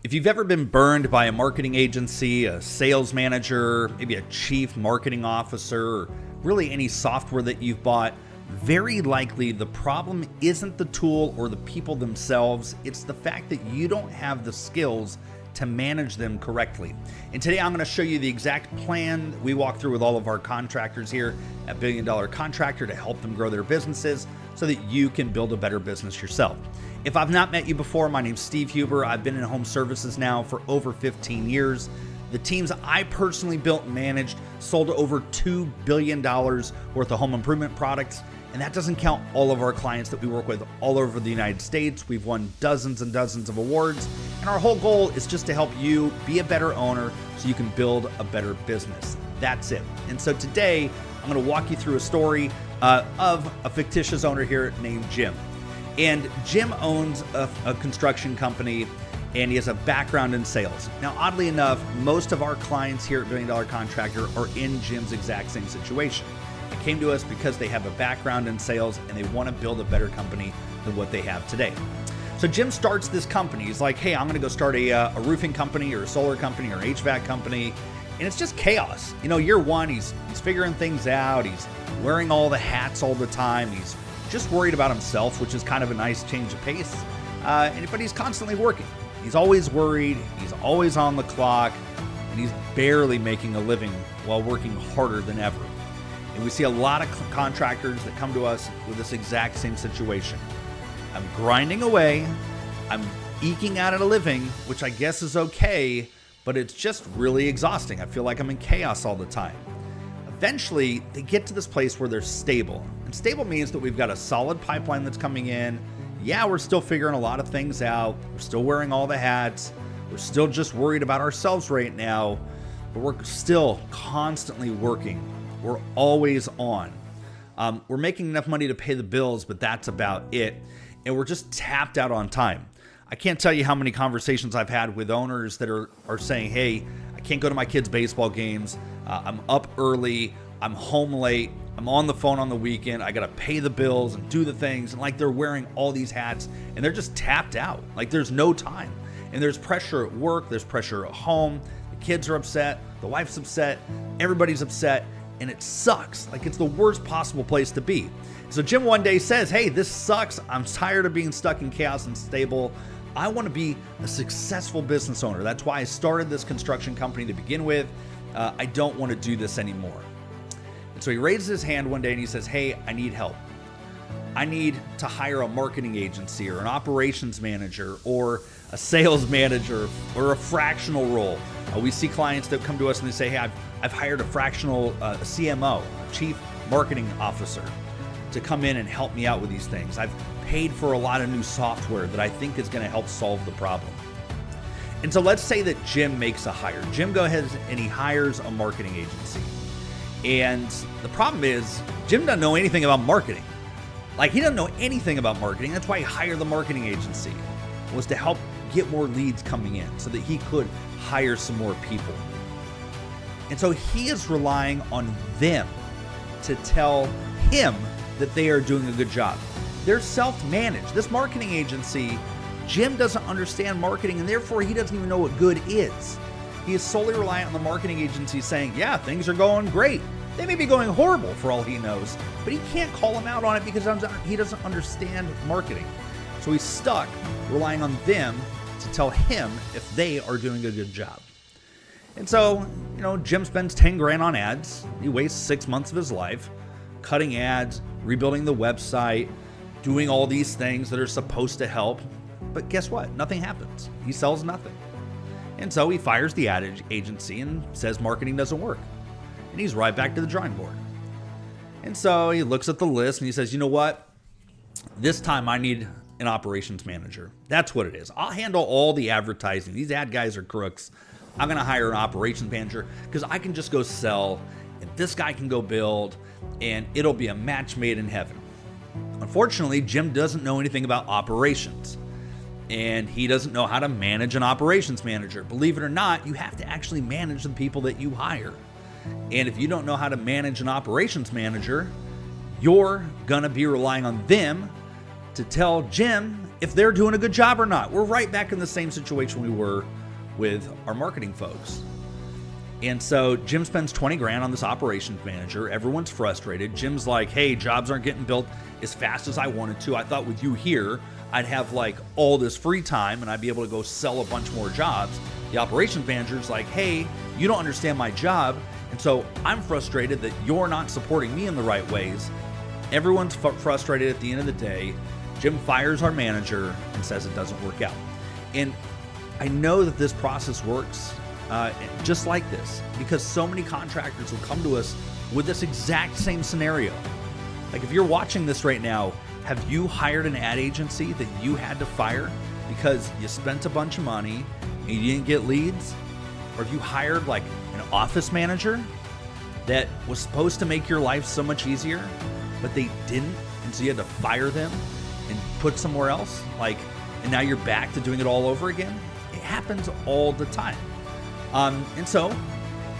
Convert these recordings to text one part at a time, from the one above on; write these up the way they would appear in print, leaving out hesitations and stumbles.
If you've ever been burned by a marketing agency, a sales manager, maybe a chief marketing officer, or really any software that you've bought, very likely the problem isn't the tool or the people themselves. It's the fact that you don't have the skills to manage them correctly. And today I'm going to show you the exact plan we walk through with all of our contractors here at Billion Dollar Contractor to help them grow their businesses so that you can build a better business yourself. If I've not met you before, my name's Steve Huber. I've been in home services now for over 15 years. The teams I personally built and managed sold over $2 billion worth of home improvement products. And that doesn't count all of our clients that we work with all over the United States. We've won dozens and dozens of awards. And our whole goal is just to help you be a better owner so you can build a better business. That's it. And so today, I'm going to walk you through a story of a fictitious owner here named Jim. And Jim owns a construction company, and he has a background in sales. Now, oddly enough, most of our clients here at Billion Dollar Contractor are in Jim's exact same situation. They came to us because they have a background in sales and they want to build a better company than what they have today. So Jim starts this company. He's like, hey, I'm going to go start a roofing company or a solar company or HVAC company. And it's just chaos. You know, year one, he's figuring things out. He's wearing all the hats all the time. He's just worried about himself, which is kind of a nice change of pace. But he's constantly working. He's always worried. He's always on the clock. And he's barely making a living while working harder than ever. And we see a lot of contractors that come to us with this exact same situation. I'm grinding away. I'm eking out at a living, which I guess is okay, but it's just really exhausting. I feel like I'm in chaos all the time. Eventually, they get to this place where they're stable. And stable means that we've got a solid pipeline that's coming in. Yeah, we're still figuring a lot of things out. We're still wearing all the hats. We're still just worried about ourselves right now, but we're still constantly working. We're always on. We're making enough money to pay the bills, but that's about it. And we're just tapped out on time. I can't tell you how many conversations I've had with owners that are saying, hey, I can't go to my kids' baseball games. I'm up early. I'm home late. I'm on the phone on the weekend. I got to pay the bills and do the things. And like they're wearing all these hats and they're just tapped out. Like there's no time. And there's pressure at work. There's pressure at home. The kids are upset. The wife's upset. Everybody's upset. And it sucks. Like it's the worst possible place to be. So Jim one day says, hey, this sucks. I'm tired of being stuck in chaos and stable. I want to be a successful business owner. That's why I started this construction company to begin with. I don't want to do this anymore. And so he raises his hand one day and he says, hey, I need help. I need to hire a marketing agency or an operations manager or a sales manager or a fractional role. We see clients that come to us and they say, hey, I've hired a fractional CMO, chief marketing officer, to come in and help me out with these things. I've paid for a lot of new software that I think is going to help solve the problem. And so let's say that Jim makes a hire. Jim goes ahead and he hires a marketing agency. And the problem is Jim doesn't know anything about marketing. Like he doesn't know anything about marketing. That's why he hired the marketing agency, was to help get more leads coming in so that he could hire some more people. And so he is relying on them to tell him that they are doing a good job. They're self-managed. This marketing agency, Jim doesn't understand marketing and therefore he doesn't even know what good is. He is solely reliant on the marketing agency saying, yeah, things are going great. They may be going horrible for all he knows, but he can't call him out on it because he doesn't understand marketing. So he's stuck relying on them to tell him if they are doing a good job. And so, Jim spends 10 grand on ads. He wastes 6 months of his life cutting ads, rebuilding the website, doing all these things that are supposed to help. But guess what? Nothing happens. He sells nothing. And so he fires the ad agency and says marketing doesn't work. And he's right back to the drawing board. And so he looks at the list and he says, you know what? This time I need an operations manager. That's what it is. I'll handle all the advertising. These ad guys are crooks. I'm going to hire an operations manager because I can just go sell and this guy can go build and it'll be a match made in heaven. Unfortunately, Jim doesn't know anything about operations and he doesn't know how to manage an operations manager. Believe it or not, you have to actually manage the people that you hire. And if you don't know how to manage an operations manager, you're going to be relying on them to tell Jim if they're doing a good job or not. We're right back in the same situation we were with our marketing folks. And so Jim spends 20 grand on this operations manager. Everyone's frustrated. Jim's like, hey, jobs aren't getting built as fast as I wanted to. I thought with you here, I'd have like all this free time and I'd be able to go sell a bunch more jobs. The operations manager's like, hey, you don't understand my job. And so I'm frustrated that you're not supporting me in the right ways. Everyone's frustrated at the end of the day. Jim fires our manager and says it doesn't work out. And I know that this process works just like this, because so many contractors will come to us with this exact same scenario. Like if you're watching this right now, have you hired an ad agency that you had to fire because you spent a bunch of money and you didn't get leads? Or have you hired like an office manager that was supposed to make your life so much easier, but they didn't, and so you had to fire them and put somewhere else? And now you're back to doing it all over again? It happens all the time. And so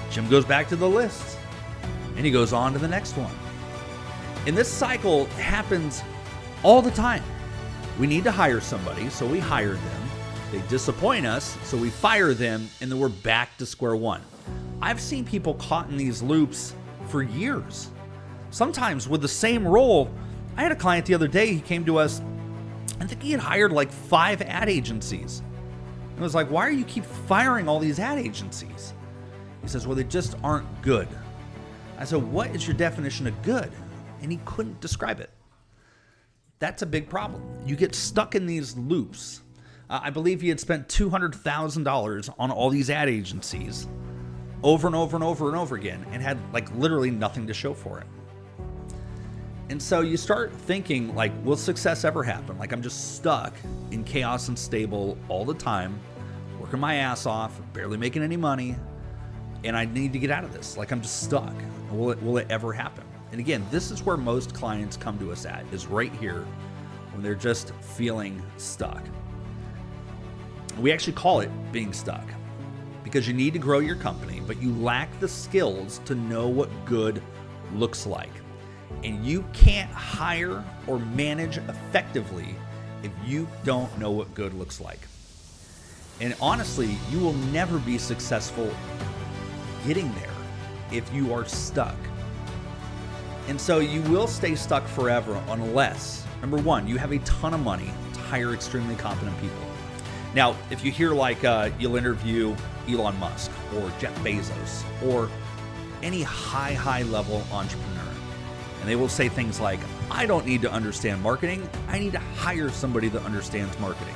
Jim goes back to the list and he goes on to the next one. And this cycle happens all the time. We need to hire somebody, so we hire them. They disappoint us, so we fire them, and then we're back to square one. I've seen people caught in these loops for years. Sometimes with the same role. I had a client the other day, he came to us, I think he had hired like 5 ad agencies. And I was like, why are you keep firing all these ad agencies? He says, well, they just aren't good. I said, what is your definition of good? And he couldn't describe it. That's a big problem. You get stuck in these loops. I believe he had spent $200,000 on all these ad agencies over and over and over and over again and had like literally nothing to show for it. And so you start thinking like, will success ever happen? Like I'm just stuck in chaos and stable all the time, working my ass off, barely making any money, and I need to get out of this. Like I'm just stuck. Will it ever happen? And again, this is where most clients come to us at, is right here when they're just feeling stuck. We actually call it being stuck because you need to grow your company, but you lack the skills to know what good looks like. And you can't hire or manage effectively if you don't know what good looks like. And honestly, you will never be successful getting there if you are stuck. And so you will stay stuck forever unless, number one, you have a ton of money to hire extremely competent people. Now, if you hear like you'll interview Elon Musk or Jeff Bezos or any high level entrepreneur, and they will say things like, I don't need to understand marketing. I need to hire somebody that understands marketing.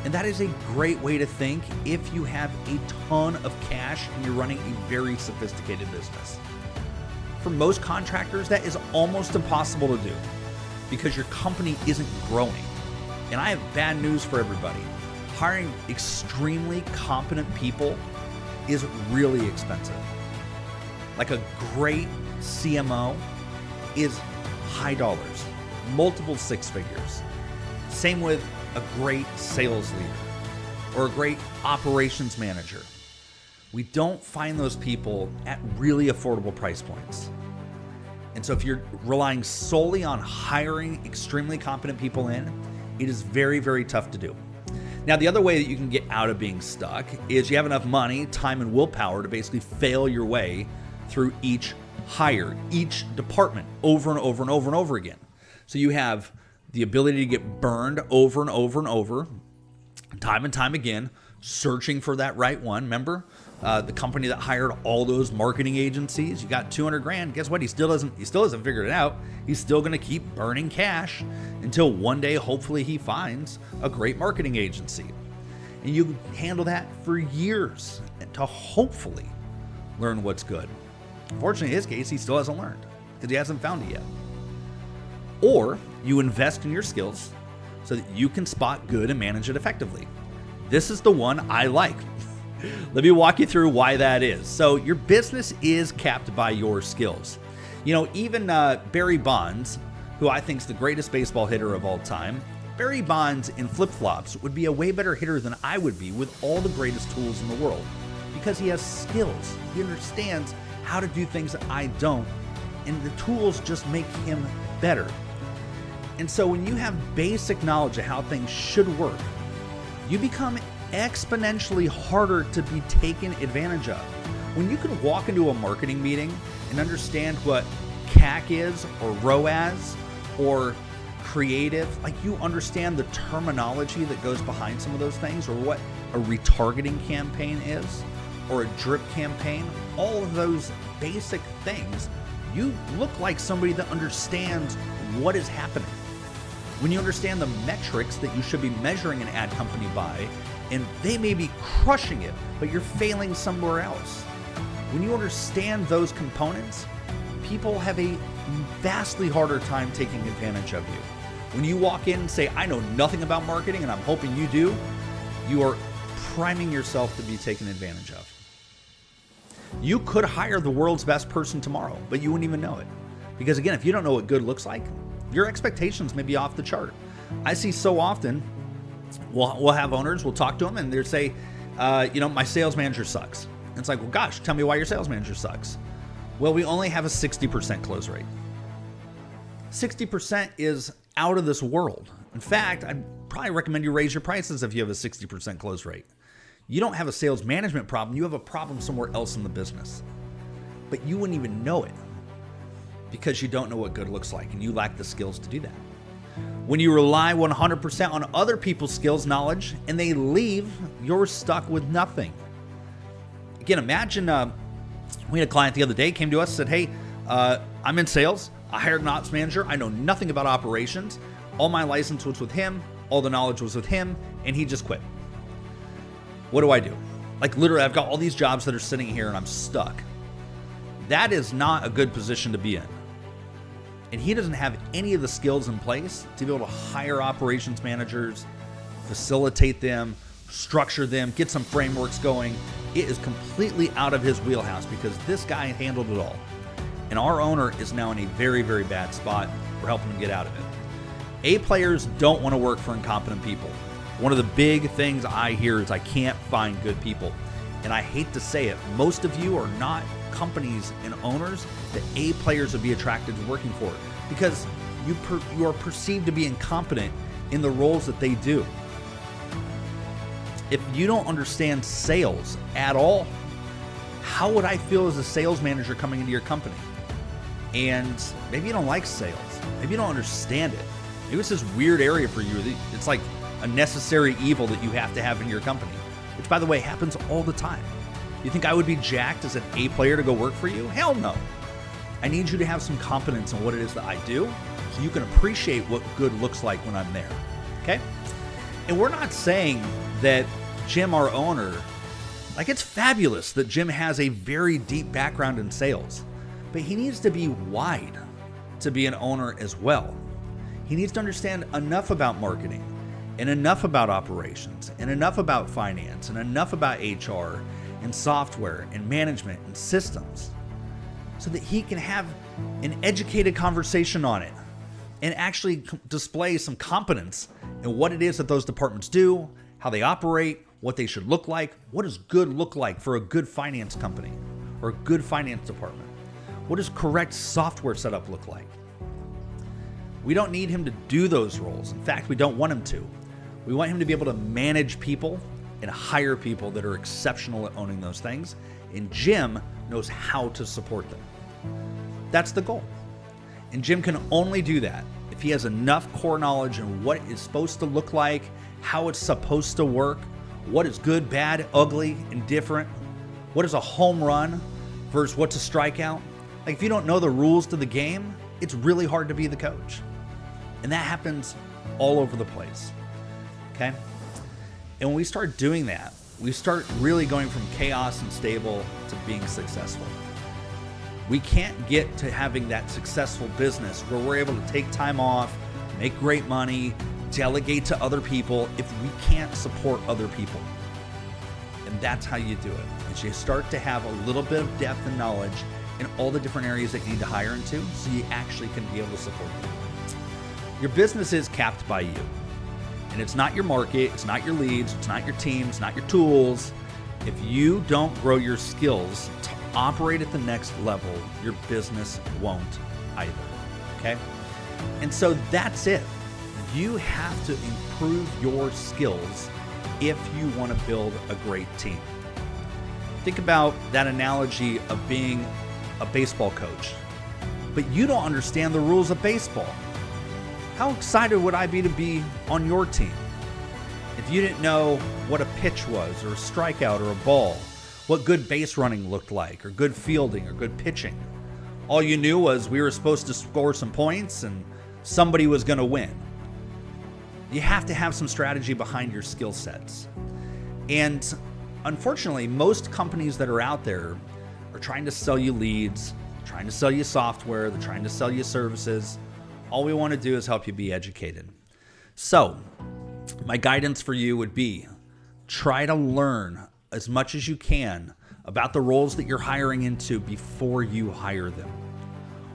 And that is a great way to think if you have a ton of cash and you're running a very sophisticated business. For most contractors, that is almost impossible to do because your company isn't growing. And I have bad news for everybody. Hiring extremely competent people is really expensive. Like a great CMO is high dollars, multiple 6 figures. Same with a great sales leader or a great operations manager. We don't find those people at really affordable price points. And so if you're relying solely on hiring extremely competent people in, it is very, very tough to do. Now, the other way that you can get out of being stuck is you have enough money, time, and willpower to basically fail your way through each hire, each department over and over and over and over again. So you have the ability to get burned over and over and over, time and time again, searching for that right one. Remember the company that hired all those marketing agencies? You got 200 grand. Guess what? He still hasn't figured it out. He's still going to keep burning cash until one day, hopefully, he finds a great marketing agency. And you handle that for years to hopefully learn what's good. Unfortunately, in his case, he still hasn't learned because he hasn't found it yet. Or you invest in your skills so that you can spot good and manage it effectively. This is the one I like. Let me walk you through why that is. So your business is capped by your skills. You know, even Barry Bonds, who I think is the greatest baseball hitter of all time, Barry Bonds in flip-flops would be a way better hitter than I would be with all the greatest tools in the world because he has skills. He understands how to do things that I don't, and the tools just make him better. And so when you have basic knowledge of how things should work, you become exponentially harder to be taken advantage of. When you can walk into a marketing meeting and understand what CAC is, or ROAS, or creative, like you understand the terminology that goes behind some of those things, or what a retargeting campaign is, or a drip campaign, all of those basic things, you look like somebody that understands what is happening. When you understand the metrics that you should be measuring an ad company by, and they may be crushing it, but you're failing somewhere else. When you understand those components, people have a vastly harder time taking advantage of you. When you walk in and say, I know nothing about marketing and I'm hoping you do, you are priming yourself to be taken advantage of. You could hire the world's best person tomorrow, but you wouldn't even know it. Because again, if you don't know what good looks like, your expectations may be off the chart. I see so often, we'll have owners, we'll talk to them and they'll say, my sales manager sucks. And it's like, well, gosh, tell me why your sales manager sucks. Well, we only have a 60% close rate. 60% is out of this world. In fact, I'd probably recommend you raise your prices if you have a 60% close rate. You don't have a sales management problem. You have a problem somewhere else in the business. But you wouldn't even know it because you don't know what good looks like and you lack the skills to do that. When you rely 100% on other people's skills, knowledge, and they leave, you're stuck with nothing. Again, imagine we had a client the other day came to us and said, hey, I'm in sales. I hired an ops manager. I know nothing about operations. All my license was with him. All the knowledge was with him, and he just quit. What do I do? Like literally, I've got all these jobs that are sitting here and I'm stuck. That is not a good position to be in. And he doesn't have any of the skills in place to be able to hire operations managers, facilitate them, structure them, get some frameworks going. It is completely out of his wheelhouse because this guy handled it all. And our owner is now in a very, very bad spot. We're helping him get out of it. A players don't want to work for incompetent people. One of the big things I hear is I can't find good people. And I hate to say it, most of you are not companies and owners that A players would be attracted to working for because you are perceived to be incompetent in the roles that they do. If you don't understand sales at all, how would I feel as a sales manager coming into your company? And maybe you don't like sales. Maybe you don't understand it. Maybe it's this weird area for you. It's like a necessary evil that you have to have in your company, which by the way, happens all the time. You think I would be jacked as an A player to go work for you? Hell no. I need you to have some competence in what it is that I do so you can appreciate what good looks like when I'm there, okay? And we're not saying that Jim, our owner, like it's fabulous that Jim has a very deep background in sales, but he needs to be wide to be an owner as well. He needs to understand enough about marketing and enough about operations and enough about finance and enough about HR and software and management and systems so that he can have an educated conversation on it and actually display some competence in what it is that those departments do, how they operate, what they should look like. What does good look like for a good finance company or a good finance department? What does correct software setup look like? We don't need him to do those roles. In fact, we don't want him to. We want him to be able to manage people and hire people that are exceptional at owning those things. And Jim knows how to support them. That's the goal. And Jim can only do that if he has enough core knowledge in what it's supposed to look like, how it's supposed to work, what is good, bad, ugly, indifferent, what is a home run versus what's a strikeout. Like if you don't know the rules to the game, it's really hard to be the coach. And that happens all over the place, okay? And when we start doing that, we start really going from chaos and stable to being successful. We can't get to having that successful business where we're able to take time off, make great money, delegate to other people if we can't support other people. And that's how you do it. Is you start to have a little bit of depth and knowledge in all the different areas that you need to hire into so you actually can be able to support them. Your business is capped by you. And it's not your market, it's not your leads, it's not your team, it's not your tools. If you don't grow your skills to operate at the next level, your business won't either, okay? And so that's it. You have to improve your skills if you want to build a great team. Think about that analogy of being a baseball coach, but you don't understand the rules of baseball. How excited would I be to be on your team? If you didn't know what a pitch was, or a strikeout, or a ball, what good base running looked like, or good fielding, or good pitching. All you knew was we were supposed to score some points and somebody was going to win. You have to have some strategy behind your skill sets. And unfortunately, most companies that are out there are trying to sell you leads, trying to sell you software, they're trying to sell you services. All we want to do is help you be educated. So, my guidance for you would be try to learn as much as you can about the roles that you're hiring into before you hire them.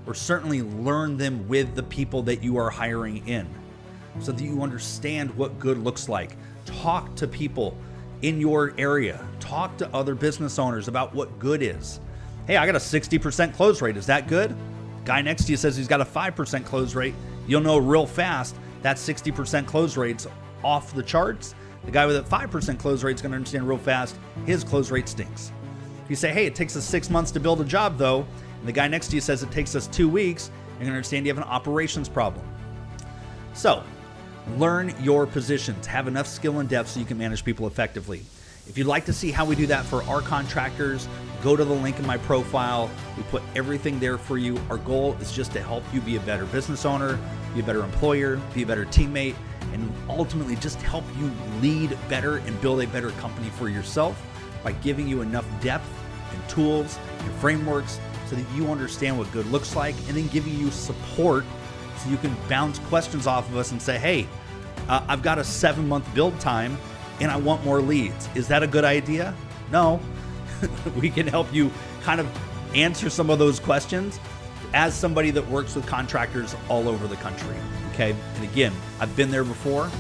Or certainly learn them with the people that you are hiring in so that you understand what good looks like. Talk to people in your area. Talk to other business owners about what good is. Hey, I got a 60% close rate. Is that good? Guy next to you says he's got a 5% close rate. You'll know real fast that 60% close rate's off the charts. The guy with a 5% close rate is going to understand real fast his close rate stinks. If you say, hey, it takes us 6 months to build a job though, and the guy next to you says it takes us 2 weeks, you're going to understand you have an operations problem. So, learn your positions. Have enough skill and depth so you can manage people effectively. If you'd like to see how we do that for our contractors, go to the link in my profile. We put everything there for you. Our goal is just to help you be a better business owner, be a better employer, be a better teammate, and ultimately just help you lead better and build a better company for yourself by giving you enough depth and tools and frameworks so that you understand what good looks like, and then giving you support so you can bounce questions off of us and say, hey, I've got a 7-month build time and I want more leads. Is that a good idea? No. We can help you kind of answer some of those questions as somebody that works with contractors all over the country. Okay. And again, I've been there before.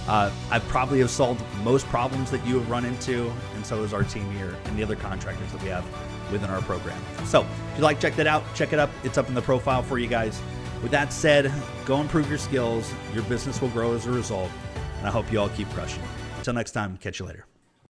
I probably have solved most problems that you have run into, and so is our team here and the other contractors that we have within our program. So if you'd like to check that out, check it up. It's up in the profile for you guys. With that said, go improve your skills. Your business will grow as a result. And I hope you all keep crushing. Until next time, catch you later.